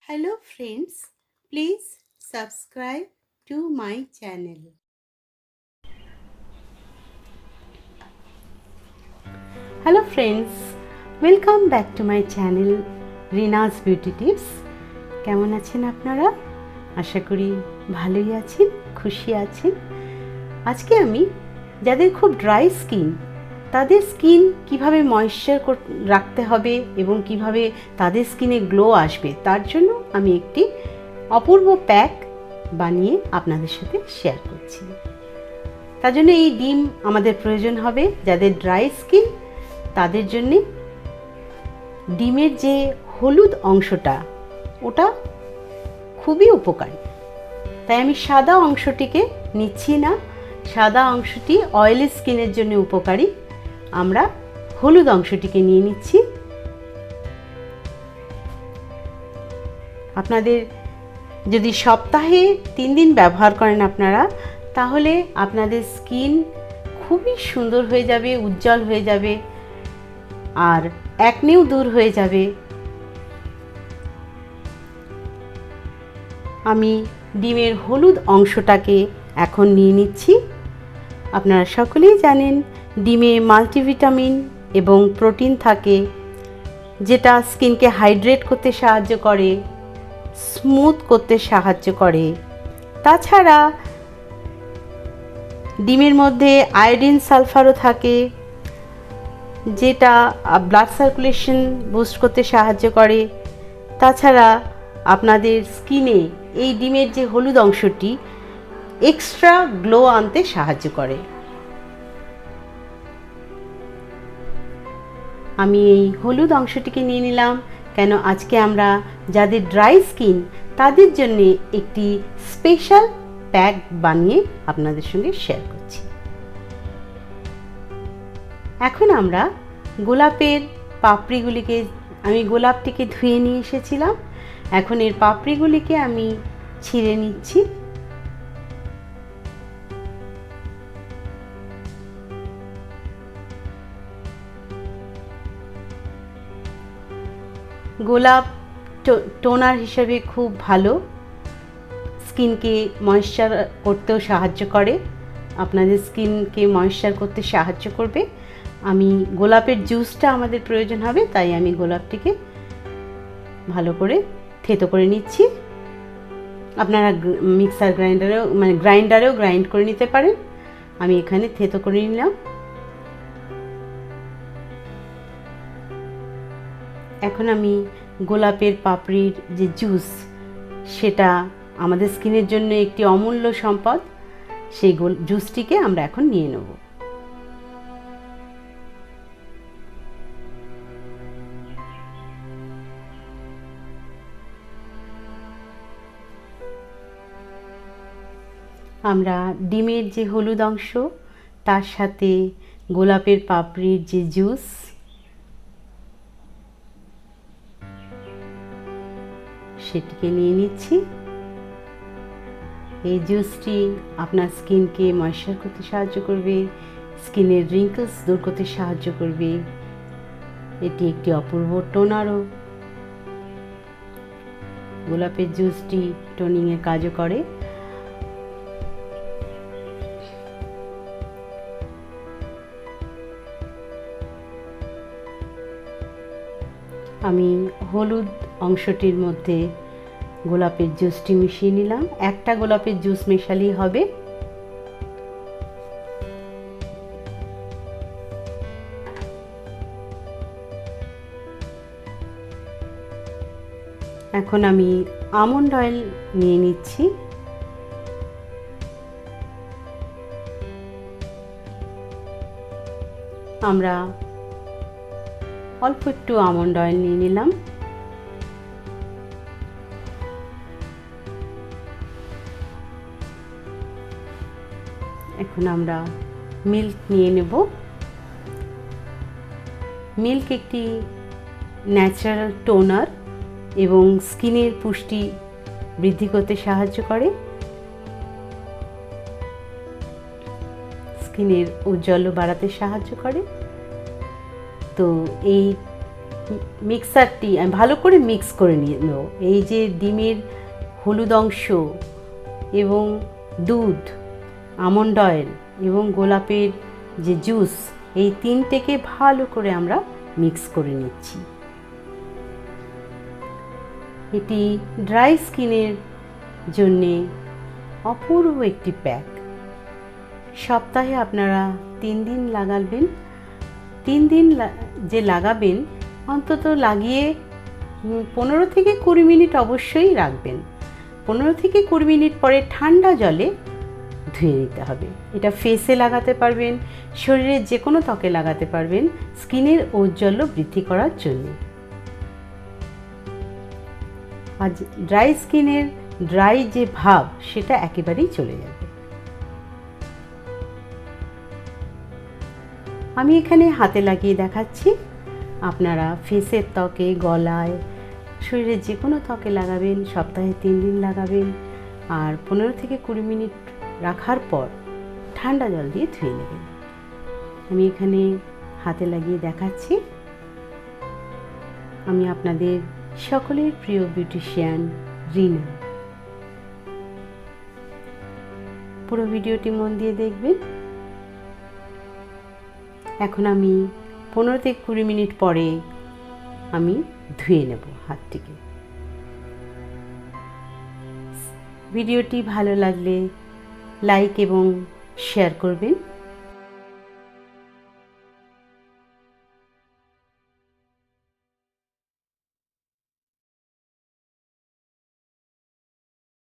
Hello friends, please subscribe to my channel. Hello friends, welcome back to my channel Rina'S Beauty Tips. কেমন আছেন আপনারা? আশা করি ভালোই আছেন, খুশি আছেন। আজকে আমি যাদের খুব ড্রাই স্কিন তাদের স্কিন কিভাবে ময়েশ্চার রাখতে হবে এবং কিভাবে তাদের স্কিনে গ্লো আসবে তার জন্য আমি একটি অপূর্ব প্যাক বানিয়ে আপনাদের সাথে শেয়ার করছি। তার জন্য এই ডিম আমাদের প্রয়োজন হবে। যাদের ড্রাই স্কিন তাদের জন্য ডিমের যে হলুদ অংশটা ওটা খুবই উপকারী, তাই আমি সাদা অংশটিকে নিচ্ছি না। সাদা অংশটি অয়েলি স্কিনের জন্য উপকারী, আমরা হলুদ অংশটিকে নিয়ে নিচ্ছি। আপনাদের যদি সপ্তাহে 3 দিন ব্যবহার করেন আপনারা, তাহলে আপনাদের স্কিন খুবই সুন্দর হয়ে যাবে, উজ্জ্বল হয়ে যাবে, আর একনেও দূর হয়ে যাবে। আমি ডিমের হলুদ অংশটাকে এখন নিয়ে নিচ্ছি। আপনারা সকলেই জানেন ডিমে মাল্টিভিটামিন এবং প্রোটিন থাকে, যেটা স্কিনকে হাইড্রেট করতে সাহায্য করে, স্মুথ করতে সাহায্য করে। তাছাড়া ডিমের মধ্যে আয়োডিন সালফারও থাকে, যেটা ব্লাড সার্কুলেশন বুস্ট করতে সাহায্য করে। তাছাড়া আপনাদের স্কিনে এই ডিমের যে হলুদ অংশটি এক্সট্রা গ্লো আনতে সাহায্য করে। আমি এই হলুদ অংশটিকে নিয়ে নিলাম, কেন আজকে আমরা যাদের ড্রাই স্কিন তাদের জন্য একটি স্পেশাল প্যাক বানিয়ে আপনাদের সঙ্গে শেয়ার করছি। এখন আমরা গোলাপের পাপড়িগুলিকে, আমি গোলাপটিকে ধুয়ে নিয়ে এসেছিলাম, এখন এর পাপড়িগুলিকে আমি ছিঁড়ে নিচ্ছি। গোলাপ টোনার হিসেবে খুব ভালো, স্কিনকে ময়েশ্চার করতেও সাহায্য করে, আপনাদের স্কিনকে ময়েশ্চার করতে সাহায্য করবে। আমি গোলাপের জুসটা আমাদের প্রয়োজন হবে, তাই আমি গোলাপটিকে ভালো করে থেতো করে নিচ্ছি। আপনারা মিক্সার গ্রাইন্ডারেও গ্রাইন্ডারেও গ্রাইন্ড করে নিতে পারেন, আমি এখানে থেতো করে নিলাম। এখন আমি গোলাপের পাপড়ির যে জুস, সেটা আমাদের স্কিনের জন্য একটি অমূল্য সম্পদ, সেই জুসটিকে আমরা এখন নিয়ে নেব। আমরা ডিমের যে হলুদ অংশ তার সাথে গোলাপের পাপড়ির যে জুস, সেটিকে নিয়ে নিচ্ছি। এই জুসটি আপনার স্কিনকে ময়েশ্চার করতে সাহায্য করবে, স্কিনের রিঙ্কলস দূর করতে সাহায্য করবে। এটি একটি অপূর্ব টোনারও। গোলাপের জুসটি টোনিংয়ের কাজও করে। আমি হলুদ অংশটির মধ্যে গোলাপের জুসটি মিশিয়ে নিলাম। একটা গোলাপের জুস মেশালেই হবে। এখন আমি আমন্ড অয়েল নিয়ে নিচ্ছি। আমরা অল্প একটু আমন্ড অয়েল নিয়ে নিলাম। এখন আমরা মিল্ক নিয়ে নেব। মিল্ক একটি ন্যাচারাল টোনার এবং স্কিনের পুষ্টি বৃদ্ধি করতে সাহায্য করে, স্কিনের ঔজ্জ্বল্য বাড়াতে সাহায্য করে। তো এই মিক্সারটি আমি ভালো করে মিক্স করে নিয়ে নেব। এই যে ডিমের হলুদ অংশ এবং দুধ, আমন্ড অয়েল এবং গোলাপের যে জুস, এই তিনটেকে ভালো করে আমরা মিক্স করে নিচ্ছি। এটি ড্রাই স্কিনের জন্যে অপূর্ব একটি প্যাক। সপ্তাহে আপনারা 3 দিন লাগাবেন। 3 দিন যে লাগাবেন অন্তত লাগিয়ে 15 থেকে 20 মিনিট অবশ্যই রাখবেন। 15 থেকে 20 মিনিট পরে ঠান্ডা জলে ধুয়ে নিতে হবে। এটা ফেসে লাগাতে পারবেন, শরীরের যে কোনো ত্বকে লাগাতে পারবেন স্কিনের ঔজ্জ্বল্য বৃদ্ধি করার জন্য। আর ড্রাই স্কিনের ড্রাই যে ভাব সেটা একেবারেই চলে যাবে। আমি এখানে হাতে লাগিয়ে দেখাচ্ছি, আপনারা ফেসের ত্বকে, গলায়, শরীরের যে কোনো ত্বকে লাগাবেন। সপ্তাহে 3 দিন লাগাবেন আর 15 থেকে 20 মিনিট রাখার পর ঠান্ডা জল দিয়ে ধুয়ে নেবেন। আমি এখানে হাতে লাগিয়ে দেখাচ্ছি। আমি আপনাদের সকলের প্রিয় বিউটিশিয়ান রিনা। পুরো ভিডিওটি মন দিয়ে দেখবেন। এখন আমি 15 থেকে 20 মিনিট পরে আমি ধুয়ে নেব হাতটিকে। ভিডিওটি ভালো লাগলে লাইক এবং শেয়ার করবেন।